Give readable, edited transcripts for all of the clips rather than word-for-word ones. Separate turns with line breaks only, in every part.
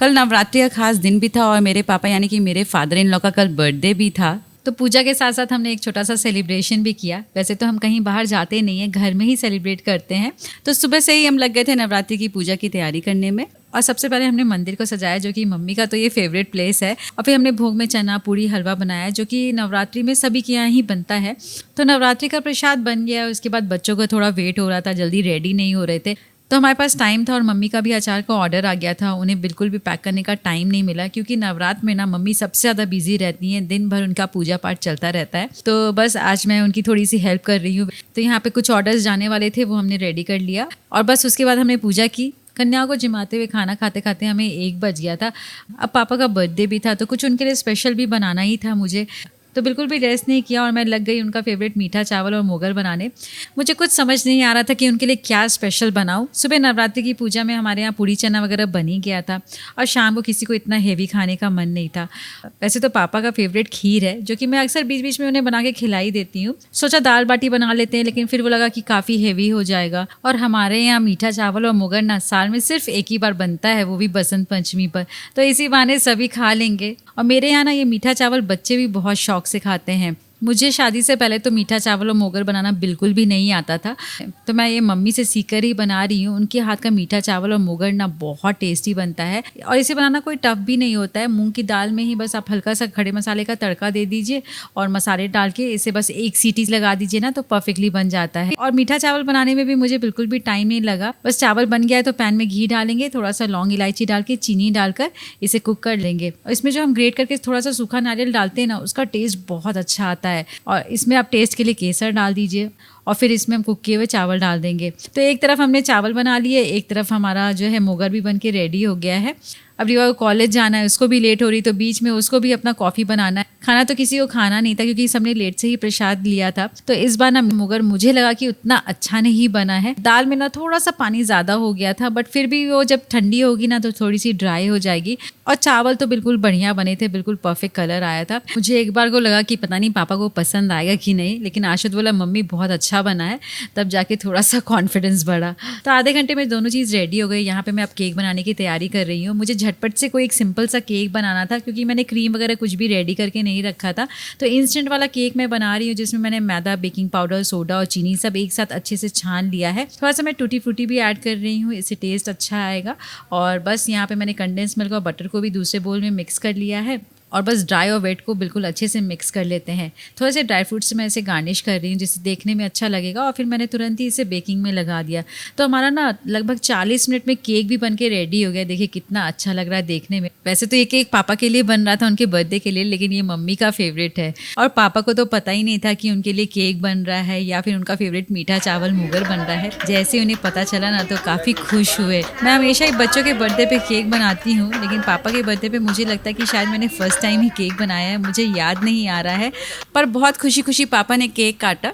कल नवरात्रि का खास दिन भी था और मेरे पापा यानी कि मेरे फादर इन लॉ का कल बर्थडे भी था। तो पूजा के साथ साथ हमने एक छोटा सा सेलिब्रेशन भी किया। वैसे तो हम कहीं बाहर जाते नहीं हैं, घर में ही सेलिब्रेट करते हैं। तो सुबह से ही हम लग गए थे नवरात्रि की पूजा की तैयारी करने में। और सबसे पहले हमने मंदिर को सजाया, जो कि मम्मी का तो ये फेवरेट प्लेस है। और फिर हमने भोग में चना पूड़ी हलवा बनाया, जो कि नवरात्रि में सभी के यहाँ ही बनता है। तो नवरात्रि का प्रसाद बन गया। उसके बाद बच्चों को थोड़ा वेट हो रहा था, जल्दी रेडी नहीं हो रहे थे, तो हमारे पास टाइम था और मम्मी का भी अचार का ऑर्डर आ गया था। उन्हें बिल्कुल भी पैक करने का टाइम नहीं मिला, क्योंकि नवरात्र में ना मम्मी सबसे ज़्यादा बिजी रहती हैं, दिन भर उनका पूजा पाठ चलता रहता है। तो बस आज मैं उनकी थोड़ी सी हेल्प कर रही हूँ। तो यहाँ पे कुछ ऑर्डर्स जाने वाले थे, वो हमने रेडी कर लिया और बस उसके बाद हमने पूजा की। कन्याओं को जिमाते हुए खाना खाते खाते हमें 1 बज गया था। अब पापा का बर्थडे भी था, तो कुछ उनके लिए स्पेशल भी बनाना ही था मुझे। तो बिल्कुल भी रेस्ट नहीं किया और मैं लग गई उनका फेवरेट मीठा चावल और मोगर बनाने। मुझे कुछ समझ नहीं आ रहा था कि उनके लिए क्या स्पेशल बनाऊं। सुबह नवरात्रि की पूजा में हमारे यहाँ पूड़ी चना वगैरह बन ही गया था और शाम को किसी को इतना हेवी खाने का मन नहीं था। वैसे तो पापा का फेवरेट खीर है, जो कि मैं अक्सर बीच बीच में उन्हें बना के खिलाई देती हूँ। सोचा दाल बाटी बना लेते हैं, लेकिन फिर वो लगा कि काफ़ी हेवी हो जाएगा। और हमारे यहाँ मीठा चावल और मोगर ना साल में सिर्फ एक ही बार बनता है, वो भी बसंत पंचमी पर। तो इसी बहाने सभी खा लेंगे। और मेरे यहाँ ना ये मीठा चावल बच्चे भी बहुत शौक से खाते हैं। मुझे शादी से पहले तो मीठा चावल और मोगर बनाना बिल्कुल भी नहीं आता था, तो मैं ये मम्मी से सीखकर ही बना रही हूँ। उनके हाथ का मीठा चावल और मोगर ना बहुत टेस्टी बनता है और इसे बनाना कोई टफ भी नहीं होता है। मूंग की दाल में ही बस आप हल्का सा खड़े मसाले का तड़का दे दीजिए और मसाले डाल के इसे बस 1 सीटी लगा दीजिए ना, तो परफेक्टली बन जाता है। और मीठा चावल बनाने में भी मुझे बिल्कुल भी टाइम नहीं लगा। बस चावल बन गया है तो पैन में घी डालेंगे, थोड़ा सा लौंग इलायची डाल के चीनी डालकर इसे कुक कर लेंगे। और इसमें जो हम ग्रेट करके थोड़ा सा सूखा नारियल डालते हैं ना, उसका टेस्ट बहुत अच्छा आता है। और इसमें आप टेस्ट के लिए केसर डाल दीजिए और फिर इसमें हम कुक किए हुए चावल डाल देंगे। तो एक तरफ हमने चावल बना लिए, एक तरफ हमारा जो है मोगर भी बन के रेडी हो गया है। अब रिवा को कॉलेज जाना है, उसको भी लेट हो रही, तो बीच में उसको भी अपना कॉफ़ी बनाना है। खाना तो किसी को खाना नहीं था, क्योंकि सबने लेट से ही प्रसाद लिया था। तो इस बार ना मोगर मुझे लगा कि उतना अच्छा नहीं बना है। दाल में ना थोड़ा सा पानी ज़्यादा हो गया था, बट फिर भी वो जब ठंडी होगी ना तो थोड़ी सी ड्राई हो जाएगी। और चावल तो बिल्कुल बढ़िया बने थे, बिल्कुल परफेक्ट कलर आया था। मुझे एक बार को लगा कि पता नहीं पापा को पसंद आएगा कि नहीं, लेकिन आशुत बोला मम्मी बहुत अच्छा बना है, तब जाके थोड़ा सा कॉन्फिडेंस बढ़ा। तो आधे घंटे में दोनों चीज़ रेडी हो गई। यहाँ पे मैं अब केक बनाने की तैयारी कर रही हूँ। मुझे झटपट से कोई एक सिंपल सा केक बनाना था, क्योंकि मैंने क्रीम वगैरह कुछ भी रेडी करके नहीं रखा था। तो इंस्टेंट वाला केक मैं बना रही हूँ, जिसमें मैंने मैदा, बेकिंग पाउडर, सोडा और चीनी सब एक साथ अच्छे से छान लिया है। थोड़ा सा मैं टूटी फ्रूटी भी ऐड कर रही हूँ, इससे टेस्ट अच्छा आएगा। और बस यहाँ पे मैंने कंडेंस मिल्क और बटर को भी दूसरे बोल में मिक्स कर लिया है और बस ड्राई और वेट को बिल्कुल अच्छे से मिक्स कर लेते हैं। थोड़े से ड्राई फ्रूट से मैं इसे गार्निश कर रही हूँ, जिससे देखने में अच्छा लगेगा। और फिर मैंने तुरंत ही इसे बेकिंग में लगा दिया। तो हमारा ना लगभग 40 मिनट में केक भी बन के रेडी हो गया। देखिए कितना अच्छा लग रहा है देखने में। वैसे तो ये केक पापा के लिए बन रहा था, उनके बर्थडे के लिए, लेकिन ये मम्मी का फेवरेट है। और पापा को तो पता ही नहीं था कि उनके लिए केक बन रहा है या फिर उनका फेवरेट मीठा चावल मोगर बन रहा है। जैसे उन्हें पता चला ना, तो काफ़ी खुश हुए। मैं हमेशा ही बच्चों के बर्थडे पे केक बनाती हूँ, लेकिन पापा के बर्थडे पे मुझे लगता है कि शायद मैंने फर्स्ट टाइम ही केक बनाया है, मुझे याद नहीं आ रहा है। पर बहुत खुशी खुशी पापा ने केक काटा।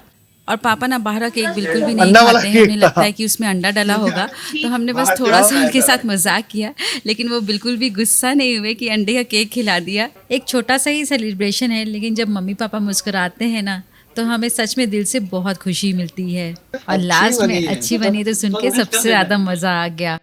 और पापा ना बाहर का केक बिल्कुल भी नहीं खाते हैं, उन्हें लगता है कि उसमें अंडा डला होगा। तो हमने बस थोड़ा सा उनके साथ मजाक किया, लेकिन वो बिल्कुल भी गुस्सा नहीं हुए कि अंडे का केक खिला दिया। एक छोटा सा ही सेलिब्रेशन है, लेकिन जब मम्मी पापा मुस्कुराते हैं ना, तो हमें सच में दिल से बहुत खुशी मिलती है। और लास्ट में अच्छी बनी तो सुन के सबसे ज़्यादा मज़ा आ गया।